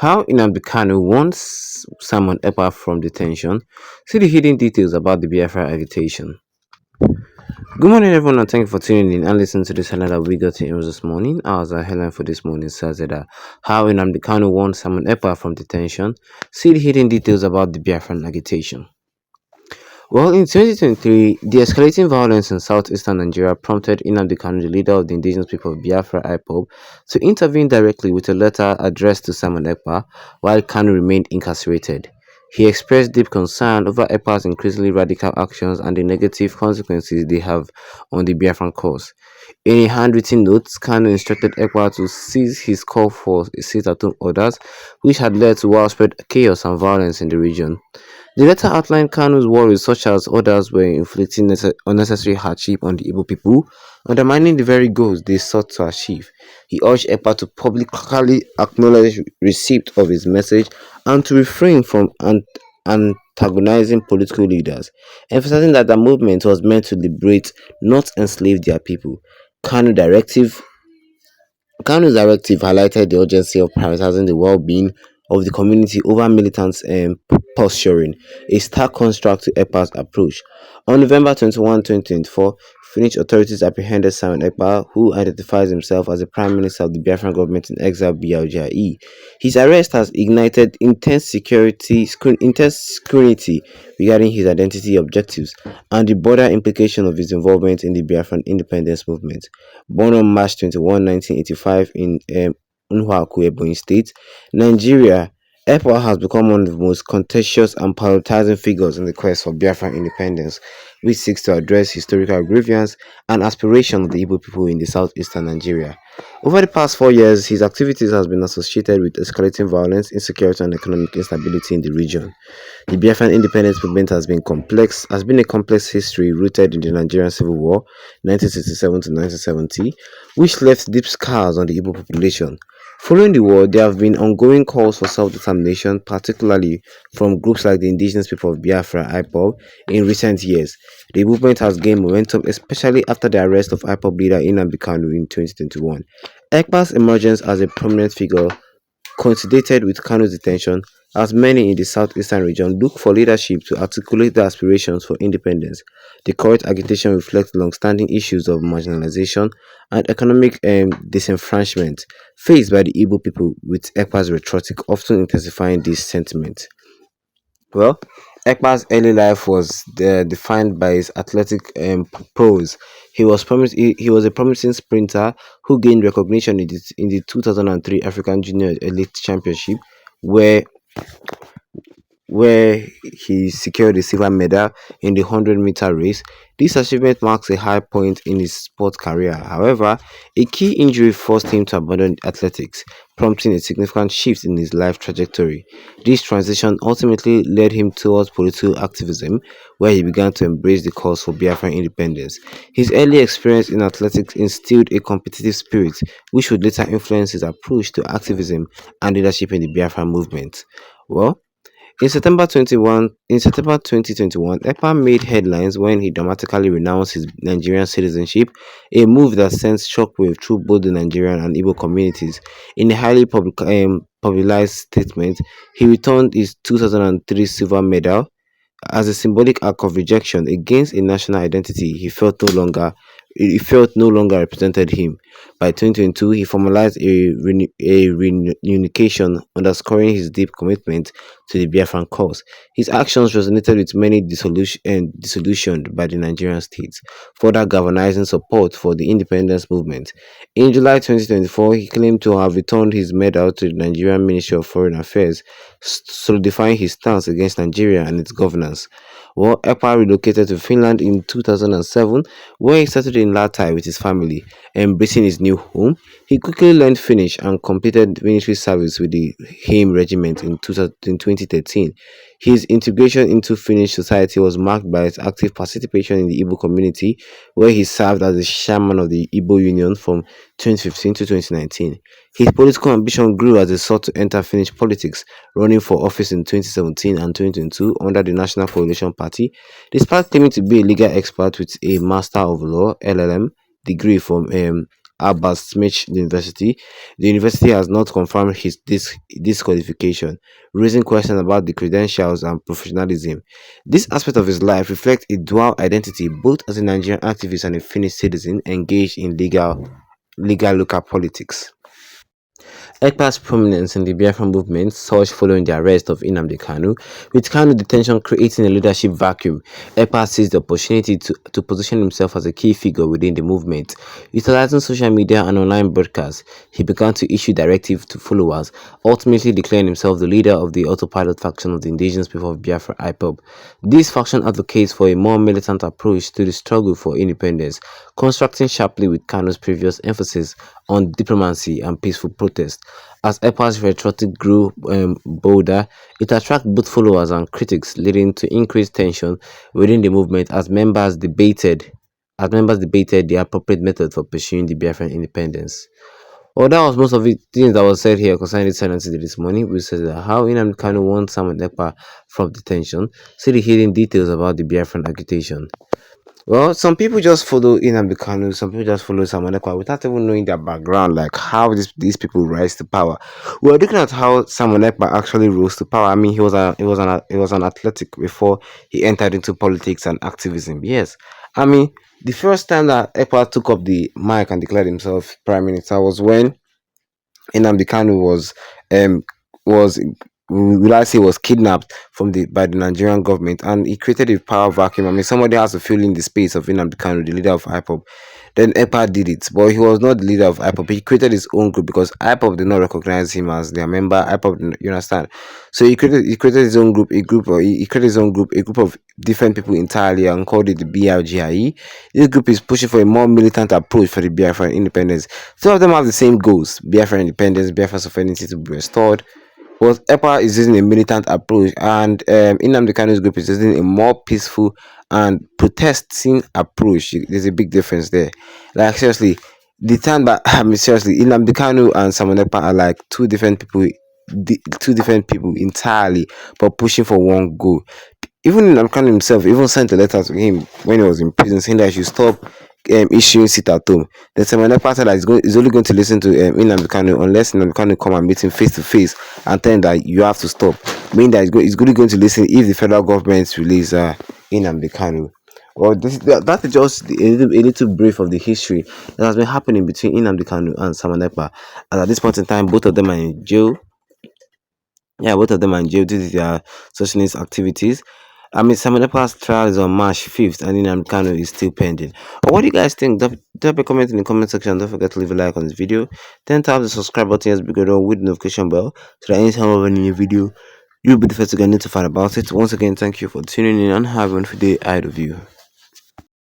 How Nnamdi Kanu wants Simon Ekpa from detention. See the hidden details about the Biafra agitation. Good morning, everyone, and thank you for tuning in and listening to this headline that we got to news this morning. As a headline for this morning says that how Nnamdi Kanu wants Simon Ekpa from detention. See the hidden details about the Biafran agitation. Well, in 2023, the escalating violence in southeastern Nigeria prompted Nnamdi Kanu, the leader of the indigenous people of Biafra IPOB, to intervene directly with a letter addressed to Simon Ekpa while Kanu remained incarcerated. He expressed deep concern over Ekpa's increasingly radical actions and the negative consequences they have on the Biafran cause. In a handwritten note, Kanu instructed Ekpa to cease his call for sit-at-home orders, which had led to widespread chaos and violence in the region. The letter outlined Kanu's worries such as others were inflicting unnecessary hardship on the Igbo people, undermining the very goals they sought to achieve. He urged EPA to publicly acknowledge receipt of his message and to refrain from antagonizing political leaders, emphasizing that the movement was meant to liberate, not enslave their people. Kanu directive Kanu's directive highlighted the urgency of prioritizing the well-being of the community over militant posturing, a stark contrast to EPA's approach. On November 21, 2024, Finnish authorities apprehended Simon Ekpa, who identifies himself as the Prime Minister of the Biafran government in exile BLGIE. His arrest has ignited intense scrutiny regarding his identity objectives and the broader implication of his involvement in the Biafran independence movement. Born on March 21, 1985 in Unhuaku, Ebonyi State, Nigeria, Ekpa has become one of the most contentious and polarizing figures in the quest for Biafran independence, which seeks to address historical grievance and aspirations of the Igbo people in the southeastern Nigeria. Over the past 4 years, his activities have been associated with escalating violence, insecurity, and economic instability in the region. The Biafran independence movement has been a complex history rooted in the Nigerian Civil War, 1967 to 1970, which left deep scars on the Igbo population. Following the war, there have been ongoing calls for self-determination, particularly from groups like the Indigenous People of Biafra (IPOB) in recent years. The movement has gained momentum, especially after the arrest of IPOB leader Nnamdi Kanu in 2021. Ekpa's emergence as a prominent figure coincided with Kanu's detention, as many in the southeastern region look for leadership to articulate their aspirations for independence. The current agitation reflects long-standing issues of marginalization and economic disenfranchisement faced by the Igbo people, with Ekpa's rhetoric often intensifying this sentiment. Well, Ekpa's early life was defined by his athletic prowess. He was a promising sprinter who gained recognition in the 2003 African Junior Elite Championship, where where he secured a silver medal in the 100-meter race. This achievement marks a high point in his sport career. However, a key injury forced him to abandon athletics, prompting a significant shift in his life trajectory. This transition ultimately led him towards political activism, where he began to embrace the cause for Biafran independence. His early experience in athletics instilled a competitive spirit, which would later influence his approach to activism and leadership in the Biafran movement. Well, in September 2021, Ekpa made headlines when he dramatically renounced his Nigerian citizenship, a move that sent shockwave through both the Nigerian and Igbo communities. In a highly publicized statement, he returned his 2003 silver medal as a symbolic act of rejection against a national identity he felt no longer represented him. By 2022, he formalized a reunification, underscoring his deep commitment to the Biafran cause. His actions resonated with many disillusioned by the Nigerian state, further galvanizing support for the independence movement. In July 2024, he claimed to have returned his medal to the Nigerian Ministry of Foreign Affairs, solidifying his stance against Nigeria and its governance. Well, Ekpa relocated to Finland in 2007, where he settled in Latai with his family. Embracing his new home, he quickly learned Finnish and completed military service with the Heim Regiment in 2013. His integration into Finnish society was marked by his active participation in the Igbo community, where he served as the chairman of the Igbo Union from 2015 to 2019. His political ambition grew as he sought to enter Finnish politics, running for office in 2017 and 2022 under the National Coalition Party. Despite claiming to be a legal expert with a Master of Law (LLM) degree from Albert Smith University, the university has not confirmed his disqualification, raising questions about the credentials and professionalism. This aspect of his life reflects a dual identity, both as a Nigerian activist and a Finnish citizen engaged in legal local politics. Ekpa's prominence in the Biafra movement surged following the arrest of Nnamdi Kanu, with Kanu detention creating a leadership vacuum. Ekpa seized the opportunity to position himself as a key figure within the movement. Utilizing social media and online broadcasts, he began to issue directives to followers, ultimately declaring himself the leader of the autopilot faction of the indigenous people of Biafra IPOB. This faction advocates for a more militant approach to the struggle for independence, contrasting sharply with Kanu's previous emphasis on diplomacy and peaceful protest. As EPA's rhetoric grew bolder, it attracted both followers and critics, leading to increased tension within the movement as members debated the appropriate method for pursuing the Biafran independence. Well, that was most of the things that was said here concerning this silence this morning. We said that how Nnamdi Kanu won Samuel Ekpa from detention. See the hidden details about the Biafran agitation. Well, some people just follow Nnamdi Kanu, some people just follow Samuel Ekpa without even knowing their background, like how these people rise to power. We're looking at how Samuel Ekpa actually rose to power. I mean, he was an athletic before he entered into politics and activism. Yes, I mean, the first time that Ekpa took up the mic and declared himself prime minister was when Nnamdi Kanu was will I say was kidnapped from the by the Nigerian government, and he created a power vacuum. I mean, somebody has to fill in the space of Nnamdi Kanu, the leader of IPOB. Then EPA did it, but he was not the leader of IPOB. He created his own group because IPOB did not recognize him as their member. IPOB, you understand? So he created his own group, he created his own group, a group of different people entirely, and called it the BRGIE. This group is pushing for a more militant approach for the Biafra independence. Some of them have the same goals: Biafra independence, Biafra sovereignty to be restored. But EPA is using a militant approach, and Nnamdi Kanu's group is using a more peaceful and protesting approach. There's a big difference there. Like seriously, the time that I mean seriously, Nnamdi Kanu and Simon Ekpa are like two different people entirely, but pushing for one goal. Even Nnamdi himself even sent a letter to him when he was in prison saying that he should stop issuing sit at home. Then Simon Ekpa said that he's only going to listen to Nnamdi Kanu unless Nnamdi Kanu come and meet him face to face and tell him that you have to stop. Meaning that he's only going to listen if the federal government release Nnamdi Kanu. Well, that is just a little brief of the history that has been happening between Nnamdi Kanu and Simon Ekpa. And at this point in time, both of them are in jail. Yeah, both of them are in jail due to their socialist activities. I mean, Simon Ekpa's trial is on March 5th, and Nnamdi Kanu is still pending. But what do you guys think? Drop a comment in the comment section. Don't forget to leave a like on this video. Then tap the subscribe button as bigger with the notification bell so that anytime I have a new video, you'll be the first to get notified about it. Once again, thank you for tuning in and have a wonderful day ahead of you.